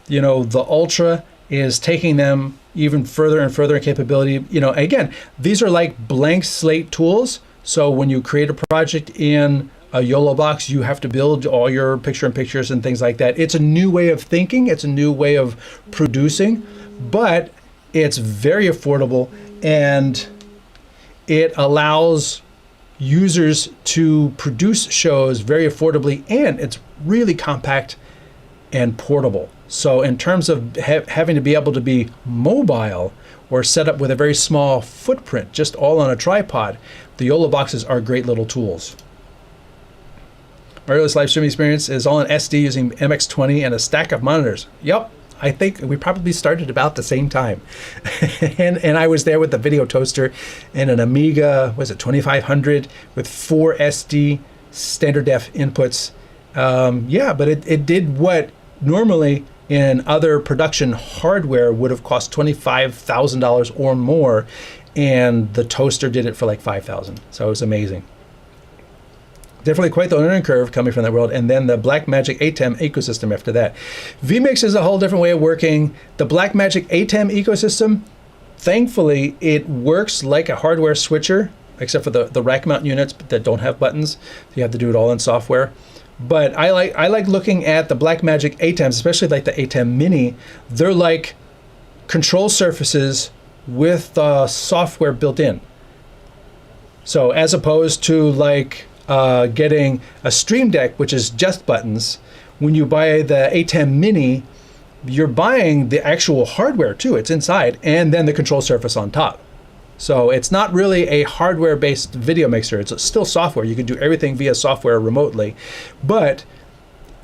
the Ultra is taking them even further and further in capability. Again, these are like blank slate tools. So when you create a project in a YoloBox, you have to build all your picture-in-pictures and things like that. It's a new way of thinking. It's a new way of producing, but it's very affordable, and it allows users to produce shows very affordably, and it's really compact and portable. So in terms of having to be able to be mobile or set up with a very small footprint, just all on a tripod, the YoloBoxes are great little tools. My earliest live streaming experience is all in SD using MX20 and a stack of monitors. Yep, I think we probably started about the same time. and I was there with the video toaster and an Amiga, 2500 with 4 SD standard def inputs. But it did what normally in other production hardware would have cost $25,000 or more, and the toaster did it for like $5,000. So it was amazing. Definitely quite the learning curve coming from that world. And then the Blackmagic ATEM ecosystem after that. vMix is a whole different way of working. The Blackmagic ATEM ecosystem, thankfully, it works like a hardware switcher, except for the rack mount units that don't have buttons. You have to do it all in software. But I like looking at the Blackmagic ATEMs, especially like the ATEM Mini. They're like control surfaces with software built in. So as opposed to like getting a StreamTek, which is just buttons, when you buy the ATEM Mini, you're buying the actual hardware too. It's inside, and then the control surface on top. So it's not really a hardware-based video mixer. It's still software. You can do everything via software remotely, but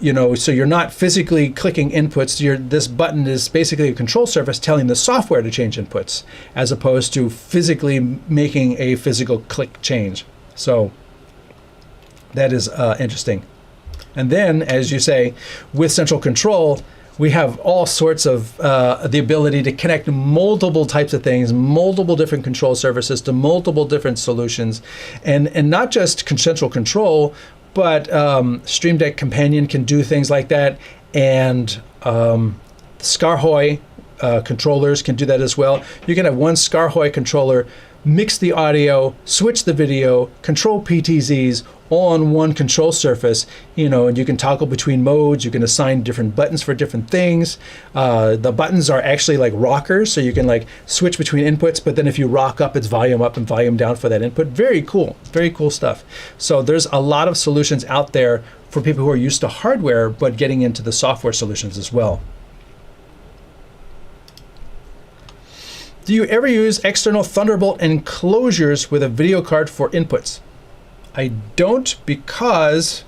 so you're not physically clicking inputs. This button is basically a control surface telling the software to change inputs, as opposed to physically making a physical click change. So that is interesting. And then, as you say, with central control, we have all sorts of the ability to connect multiple types of things, multiple different control surfaces to multiple different solutions, and not just central control, but StreamTek Companion can do things like that, and Scarhoy controllers can do that as well. You can have one Scarhoy controller mix the audio, switch the video, control PTZs, all on one control surface, and you can toggle between modes. You can assign different buttons for different things. The buttons are actually like rockers, so you can like switch between inputs, but then if you rock up, it's volume up and volume down for that input. Very cool stuff. So there's a lot of solutions out there for people who are used to hardware, but getting into the software solutions as well. Do you ever use external Thunderbolt enclosures with a video card for inputs? I don't, because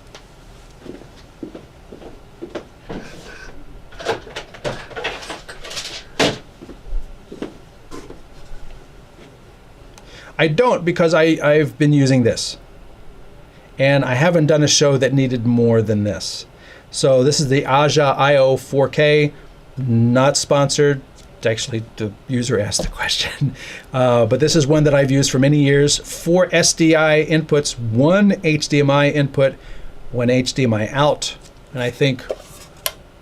I've been using this, and I haven't done a show that needed more than this. So this is the Aja IO 4K, not sponsored. Actually, the user asked the question, but this is one that I've used for many years. 4 SDI inputs, 1 HDMI input, 1 HDMI out, and I think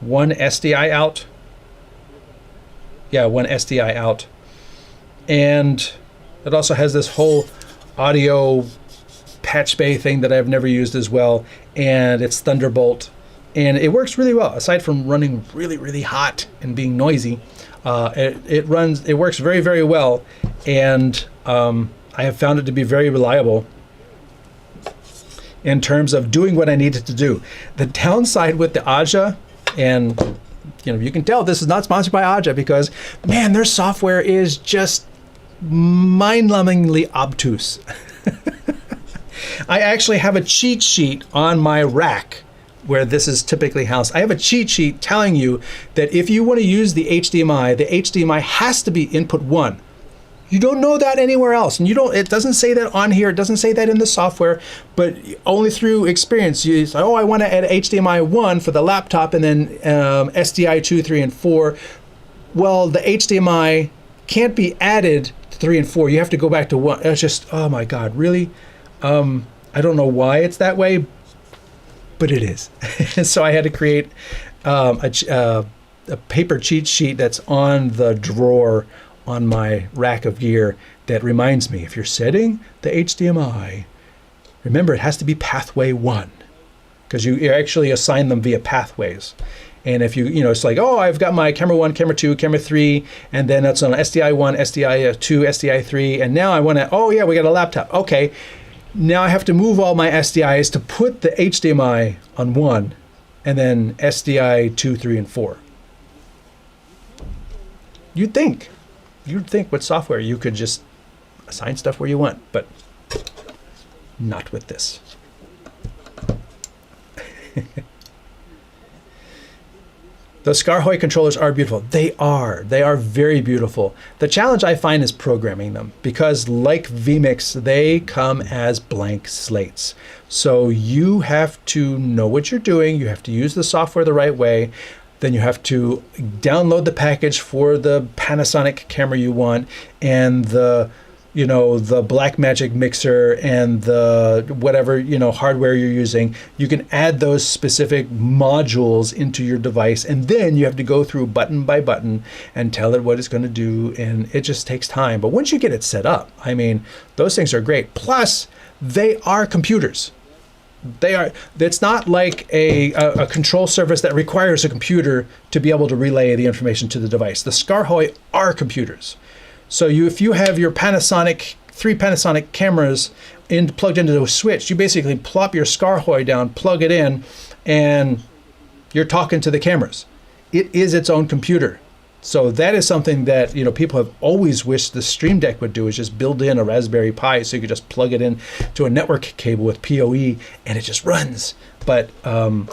1 SDI out. Yeah, 1 SDI out. And it also has this whole audio patch bay thing that I've never used as well, and it's Thunderbolt, and it works really well. Aside from running really, really hot and being noisy, it works very, very well, and I have found it to be very reliable in terms of doing what I need it to do. The downside with the Osee, and you can tell this is not sponsored by Osee because, man, their software is just mind-numbingly obtuse. I actually have a cheat sheet on my rack where this is typically housed. I have a cheat sheet telling you that if you want to use the HDMI has to be input 1. You don't know that anywhere else, and it doesn't say that on here. It doesn't say that in the software, but only through experience. You say, oh, I want to add HDMI 1 for the laptop, and then SDI 2, 3, and 4. Well, the HDMI can't be added to 3 and 4. You have to go back to 1. It's just, oh my God, really? I don't know why it's that way, but it is. So I had to create a paper cheat sheet that's on the drawer on my rack of gear that reminds me, if you're setting the HDMI, remember it has to be pathway 1, because you actually assign them via pathways. And if it's like, oh, I've got my camera 1, camera 2, camera 3, and then that's on SDI 1, SDI 2, SDI 3, and now I want to, oh yeah, we got a laptop. Okay, now I have to move all my SDIs to put the HDMI on 1, and then SDI 2, 3, and 4. You'd think with software you could just assign stuff where you want, but not with this. Those ScarHoy controllers are beautiful. They are very beautiful. The challenge I find is programming them, because like vMix, they come as blank slates. So you have to know what you're doing. You have to use the software the right way. Then you have to download the package for the Panasonic camera you want, and the Blackmagic mixer, and the whatever hardware you're using. You can add those specific modules into your device, and then you have to go through button by button and tell it what it's going to do, and it just takes time. But once you get it set up, I mean, those things are great. Plus, they are computers. It's not like a control surface that requires a computer to be able to relay the information to the device. The ScarHoy are computers. So if you have your three Panasonic cameras plugged into a switch, you basically plop your ScarHoy down, plug it in, and you're talking to the cameras. It is its own computer. So that is something that people have always wished the StreamTek would do, is just build in a Raspberry Pi so you could just plug it in to a network cable with PoE and it just runs. But or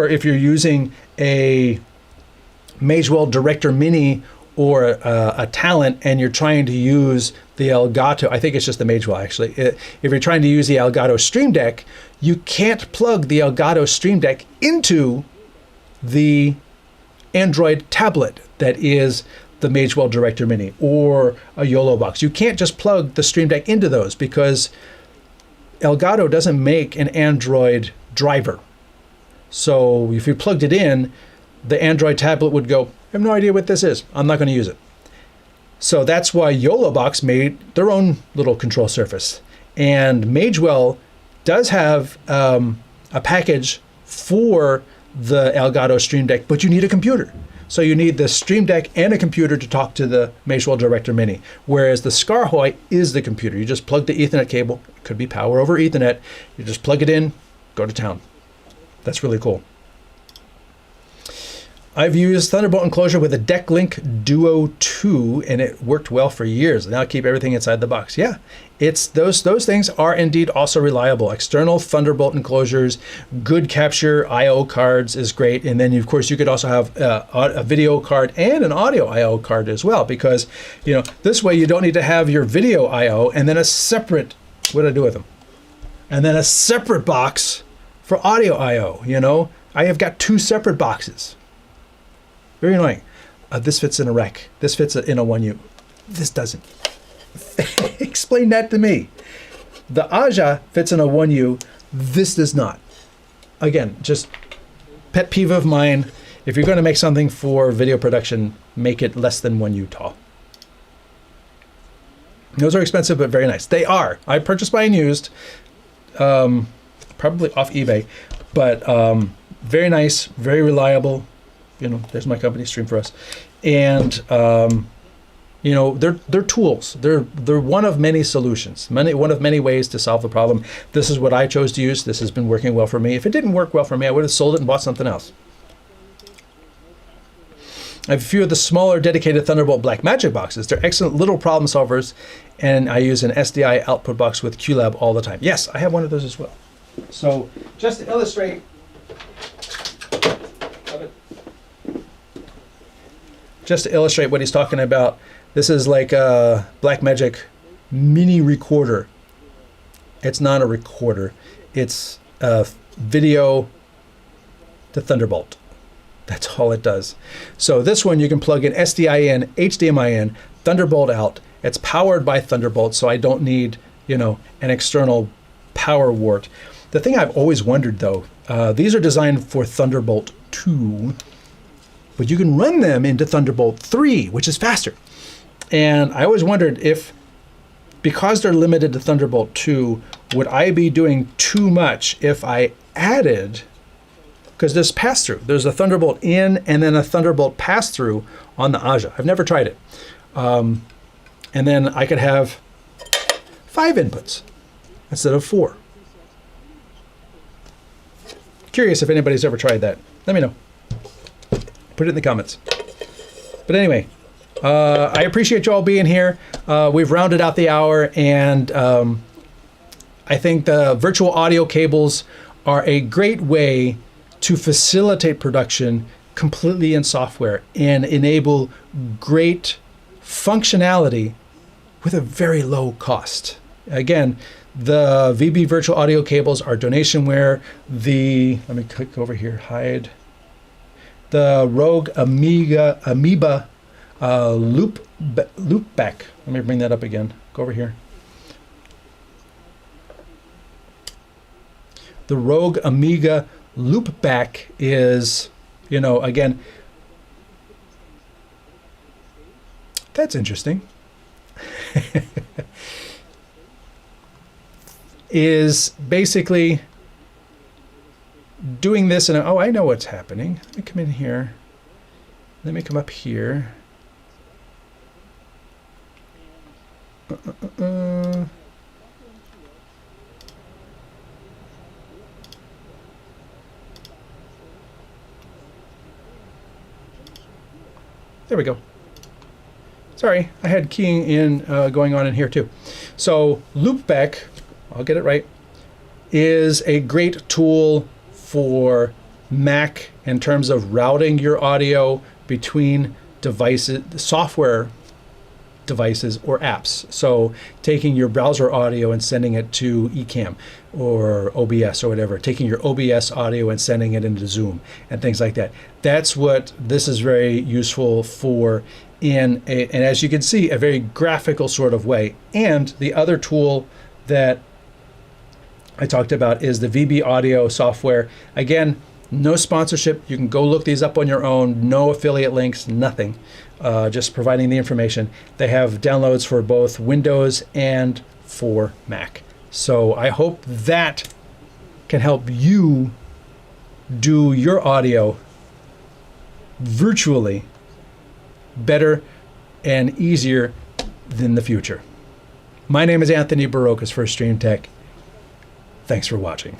if you're using a Magewell Director Mini or a Talent and you're trying to use the Elgato, I think it's just the Magewell actually. If you're trying to use the Elgato Stream Deck, you can't plug the Elgato Stream Deck into the Android tablet that is the Magewell Director Mini or a YOLO box. You can't just plug the Stream Deck into those because Elgato doesn't make an Android driver. So if you plugged it in, the Android tablet would go, I have no idea what this is. I'm not going to use it. So that's why YOLO box made their own little control surface. And Magewell does have a package for the Elgato Stream Deck, but you need a computer. So you need the Stream Deck and a computer to talk to the Magewell Director Mini, whereas the ScarHoy is the computer. You just plug the Ethernet cable, it could be power over Ethernet, you just plug it in, go to town. That's really cool. I've used Thunderbolt enclosure with a DeckLink Duo 2, and it worked well for years. Now I keep everything inside the box. Yeah, it's those things are indeed also reliable. External Thunderbolt enclosures, good capture, I/O cards is great, and then of course you could also have a video card and an audio I/O card as well, because this way you don't need to have your video I/O and then a separate, what do I do with them? And then a separate box for audio I/O. I have got 2 separate boxes. Very annoying. This fits in a rack. This fits in a 1U. This doesn't. Explain that to me. The Osee fits in a 1U. This does not. Again, just pet peeve of mine. If you're going to make something for video production, make it less than 1U tall. Those are expensive, but very nice. They are. I purchased mine used, probably off eBay, but very nice, very reliable. You know, there's my company, Stream for Us, and you know, they're tools. They're one of many solutions, one of many ways to solve the problem. This is what I chose to use. This has been working well for me. If it didn't work well for me, I would have sold it and bought something else. I have a few of the smaller dedicated Thunderbolt Blackmagic boxes. They're excellent little problem solvers, and I use an SDI output box with QLab all the time. Yes, I have one of those as well. So just to illustrate, what he's talking about, this is like a Blackmagic mini recorder. It's not a recorder. It's a video to Thunderbolt. That's all it does. So this one you can plug in SDI in, HDMI in, Thunderbolt out. It's powered by Thunderbolt, so I don't need, you know, an external power wart. The thing I've always wondered though, these are designed for Thunderbolt 2, but you can run them into Thunderbolt 3, which is faster. And I always wondered if, because they're limited to Thunderbolt 2, would I be doing too much if I added, because there's pass-through. There's a Thunderbolt in and then a Thunderbolt pass-through on the Osee. I've never tried it. And then I could have 5 inputs instead of 4. Curious if anybody's ever tried that. Let me know. Put it in the comments. But anyway, I appreciate you all being here. We've rounded out the hour, and I think the virtual audio cables are a great way to facilitate production completely in software and enable great functionality with a very low cost. Again, the VB virtual audio cables are donationware. Let me click over here, hide. The Rogue Amoeba loopback. Let me bring that up again. Go over here. The Rogue Amiga loopback is, you know, again, that's interesting. Is basically doing this, and oh, I know what's happening. Let me come in here. Let me come up here. There we go. Sorry, I had keying in going on in here too. So loopback, I'll get it right, is a great tool for Mac in terms of routing your audio between devices, software devices or apps. So taking your browser audio and sending it to Ecamm or OBS or whatever, taking your OBS audio and sending it into Zoom and things like that. That's what this is very useful for, and as you can see, a very graphical sort of way. And the other tool that I talked about is the VB audio software. Again, no sponsorship. You can go look these up on your own. No affiliate links, nothing. Just providing the information. They have downloads for both Windows and for Mac. So I hope that can help you do your audio virtually better and easier than the future. My name is Anthony Barocas for StreamTek. Thanks for watching.